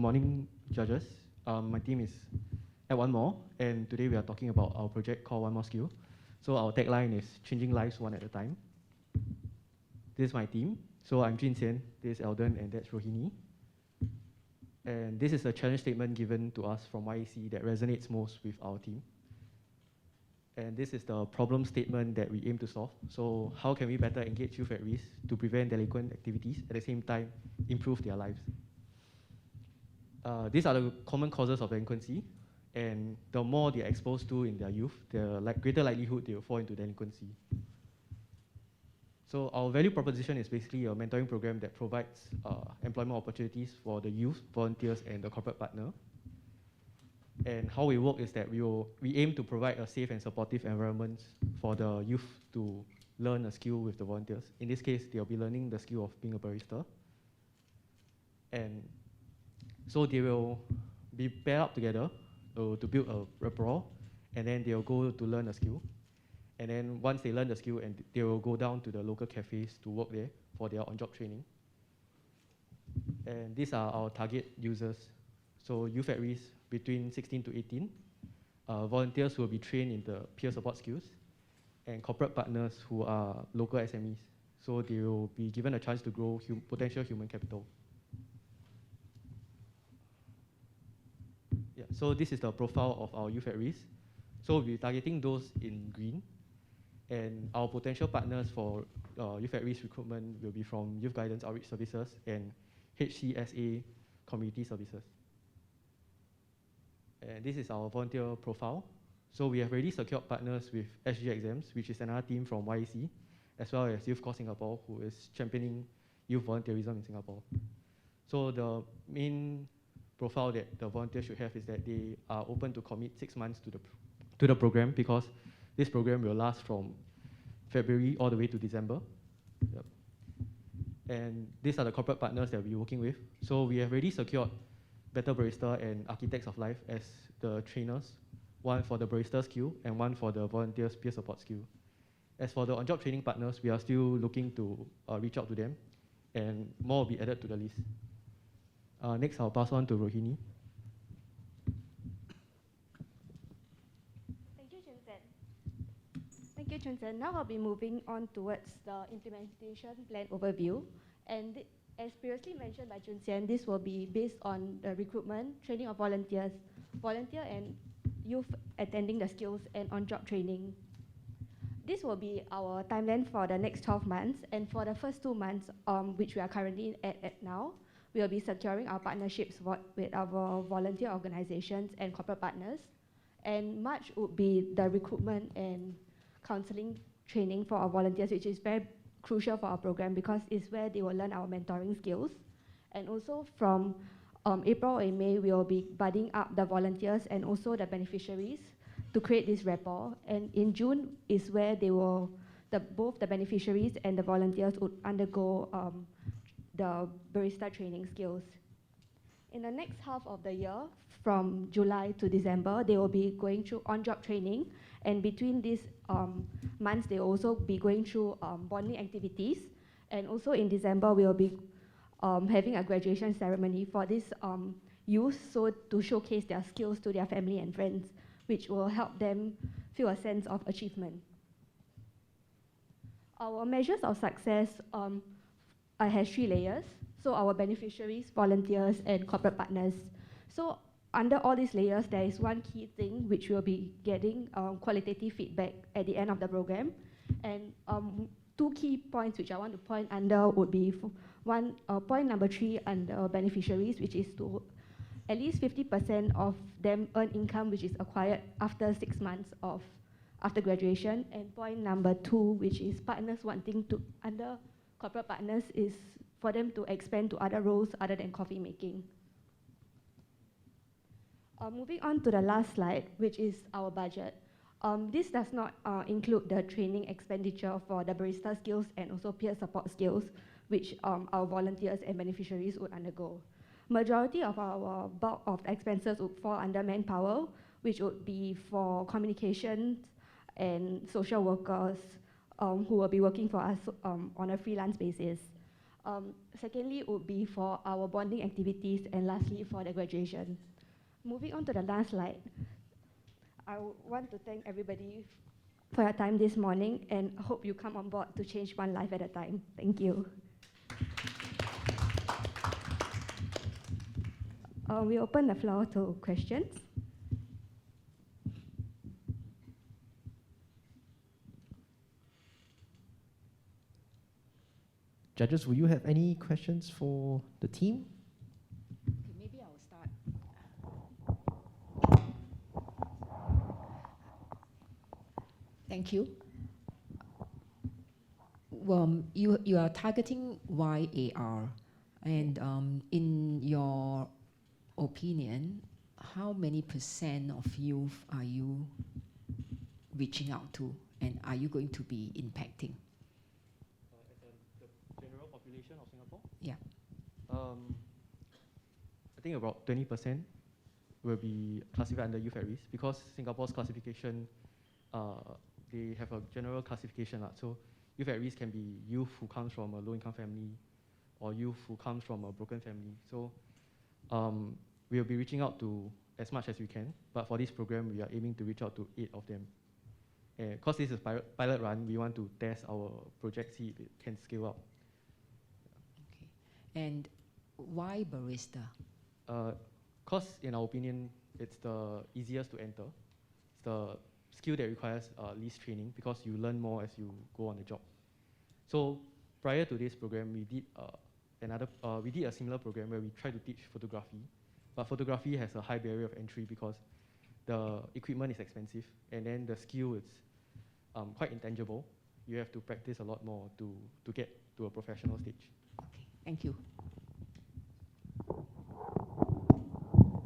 Good morning, judges. My team is at One More, and today we are talking about our project called One More Skill. So our tagline is changing lives one at a time. This is my team. So I'm Jin Xian, this is Eldon, and that's Rohini. And this is a challenge statement given to us from YAC that resonates most with our team. And this is the problem statement that we aim to solve. So how can we better engage youth at risk to prevent delinquent activities, at the same time improve their lives? These are the common causes of delinquency, and the more they are exposed to in their youth, the greater likelihood they will fall into delinquency. So our value proposition is basically a mentoring program that provides employment opportunities for the youth, volunteers, and the corporate partner. And how we work is that we aim to provide a safe and supportive environment for the youth to learn a skill with the volunteers. In this case, they'll be learning the skill of being a barista. And so they will be paired up together to build a rapport, and then they'll go to learn a skill. And then once they learn the skill, and they will go down to the local cafes to work there for their on-job training. And these are our target users. So youth at risk between 16 to 18, volunteers who will be trained in the peer support skills, and corporate partners who are local SMEs. So they will be given a chance to grow potential human capital. Yeah, so this is the profile of our youth at risk. So we'll be targeting those in green. And our potential partners for youth at risk recruitment will be from Youth Guidance Outreach Services and HCSA Community Services. And this is our volunteer profile. So we have already secured partners with SG Exams, which is another team from YAC, as well as Youth Corps Singapore, who is championing youth volunteerism in Singapore. So the main profile that the volunteers should have is that they are open to commit 6 months to the program, because this program will last from February all the way to December. Yep. And these are the corporate partners that we're working with. So we have already secured Better Barista and Architects of Life as the trainers, one for the barista skill and one for the volunteers peer support skill. As for the on-job training partners, we are still looking to reach out to them, and more will be added to the list. Next, I'll pass on to Rohini. Thank you, Chun Sen. Now I'll be moving on towards the implementation plan overview. And as previously mentioned by Chun Sen, this will be based on the recruitment, training of volunteers, volunteer and youth attending the skills and on-job training. This will be our timeline for the next 12 months. And for the first 2 months, which we are currently at now, we will be securing our partnerships with our volunteer organizations and corporate partners. And March would be the recruitment and counseling training for our volunteers, which is very crucial for our program because it's where they will learn our mentoring skills. And also from April and May, we will be budding up the volunteers and also the beneficiaries to create this rapport. And in June is where they will, both the beneficiaries and the volunteers would undergo the barista training skills. In the next half of the year, from July to December, they will be going through on-job training, and between these months, they will also be going through bonding activities, and also in December, we will be having a graduation ceremony for these youth, so to showcase their skills to their family and friends, which will help them feel a sense of achievement. Our measures of success has 3 layers. So our beneficiaries, volunteers, and corporate partners. So under all these layers, there is one key thing which we'll be getting qualitative feedback at the end of the program. And 2 key points which I want to point under would be point number 3 under beneficiaries, which is to at least 50% of them earn income which is acquired after 6 months after graduation. And point number 2, which is partners wanting to, under corporate partners, is for them to expand to other roles other than coffee making. Moving on to the last slide, which is our budget. This does not include the training expenditure for the barista skills and also peer support skills, which our volunteers and beneficiaries would undergo. Majority of our bulk of expenses would fall under manpower, which would be for communications and social workers who will be working for us on a freelance basis. Secondly, it would be for our bonding activities, and lastly, for the graduation. Moving on to the last slide, I want to thank everybody for your time this morning, and I hope you come on board to change one life at a time. Thank you. We open the floor to questions. Judges, will you have any questions for the team? Okay, maybe I will start. Thank you. Well, you are targeting YAR, and in your opinion, how many % of youth are you reaching out to, and are you going to be impacting? The general population of Singapore? Yeah. I think about 20% will be classified under youth at risk, because Singapore's classification, they have a general classification. So youth at risk can be youth who comes from a low-income family or youth who comes from a broken family. So we'll be reaching out to as much as we can, but for this program, we are aiming to reach out to 8 of them. Because this is a pilot run, we want to test our project, see if it can scale up. Okay. And why barista? Because in our opinion, it's the easiest to enter. It's the skill that requires least training, because you learn more as you go on the job. So prior to this program, we did a similar program where we tried to teach photography, but photography has a high barrier of entry because the equipment is expensive, and then the skill is quite intangible. You have to practice a lot more to get to a professional stage. Okay, thank you.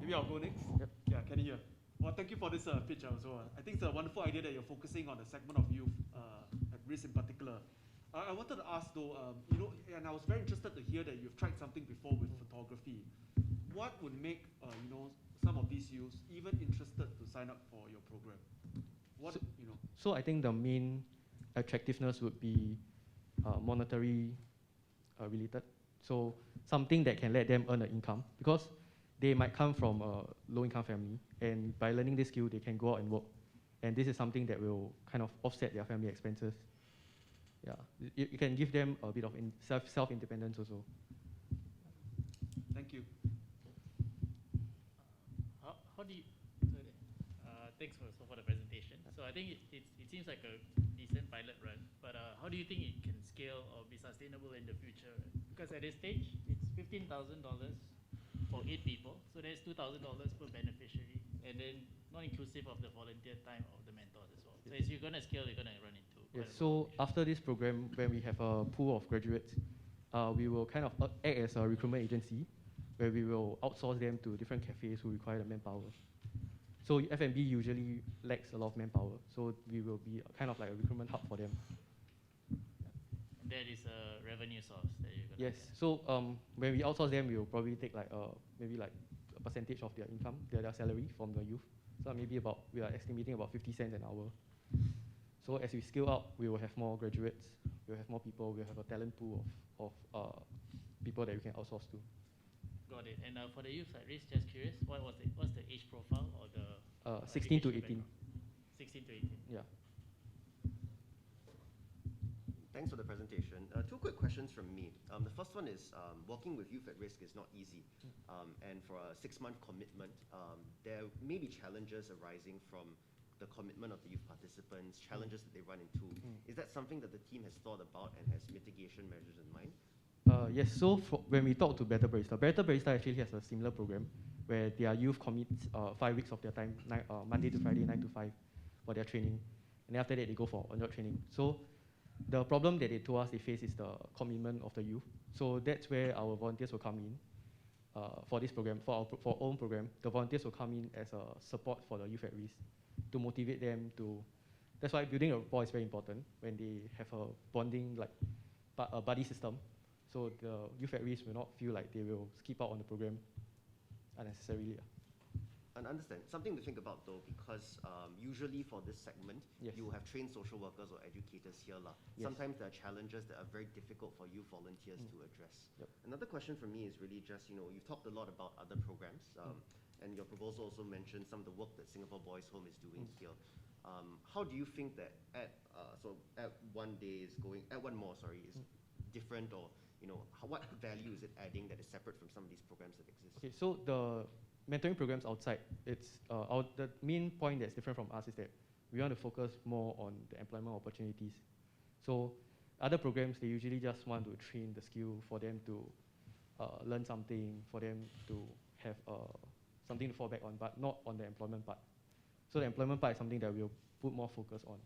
Maybe I'll go next. Yep. Yeah, can you hear? Well, thank you for this pitch also. I think it's a wonderful idea that you're focusing on the segment of youth at risk in particular. I wanted to ask though, and I was very interested to hear that you've tried something before with photography. What would make some of these youths even interested to sign up for your program? So I think the main attractiveness would be monetary related. So something that can let them earn an income, because they might come from a low-income family, and by learning this skill, they can go out and work. And this is something that will kind of offset their family expenses. Yeah, you can give them a bit of self-independence also. Thank you. How do you? Thanks for the presentation. So I think it seems like a decent pilot run, but how do you think it can scale or be sustainable in the future? Because at this stage, it's $15,000 for 8 people, so there's $2,000 per beneficiary, and then not inclusive of the volunteer time of the mentors as well. So as you're going to scale, you're going to run into. Yes. So after this program, when we have a pool of graduates, we will kind of act as a recruitment agency, where we will outsource them to different cafes who require the manpower. So F&B usually lacks a lot of manpower, so we will be kind of like a recruitment hub for them. And that is a revenue source that you're going to. Yes. So when we outsource them, we will probably take maybe like a percentage of their income, their salary from the youth. So maybe we are estimating about 50 cents an hour. So as we scale up, we will have more graduates, we will have more people, we will have a talent pool of people that we can outsource to. Got it. And for the youth at risk, just curious, what's the age profile or the 16 to 18. background? 16 to 18. Yeah. Thanks for the presentation. 2 quick questions from me. The first one is, working with youth at risk is not easy. And for a 6-month commitment, there may be challenges arising from the commitment of the youth participants, challenges that they run into. Is that something that the team has thought about and has mitigation measures in mind? Yes, so when we talk to Better Barista actually has a similar program where their youth commits 5 weeks of their time, Monday to Friday, 9 to 5 for their training. And then after that, they go for on-job training. So the problem that they told us they face is the commitment of the youth. So that's where our volunteers will come in for this program, for our own program. The volunteers will come in as a support for the youth at risk to motivate them to. That's why building a rapport is very important when they have a bonding, like a buddy system. So the youth at risk will not feel like they will skip out on the program unnecessarily. And understand. Something to think about though, because usually for this segment, Yes. you have trained social workers or educators here. Yes. Sometimes there are challenges that are very difficult for you volunteers to address. Yep. Another question for me is really just, you've talked a lot about other programs, and your proposal also mentioned some of the work that Singapore Boys Home is doing here. How do you think that at one more is different, or what value is it adding that is separate from some of these programs that exist? Okay, so the mentoring programs outside, it's the main point that's different from us is that we want to focus more on the employment opportunities. So other programs, they usually just want to train the skill for them to learn something, for them to have something to fall back on, but not on the employment part. So the employment part is something that we'll put more focus on.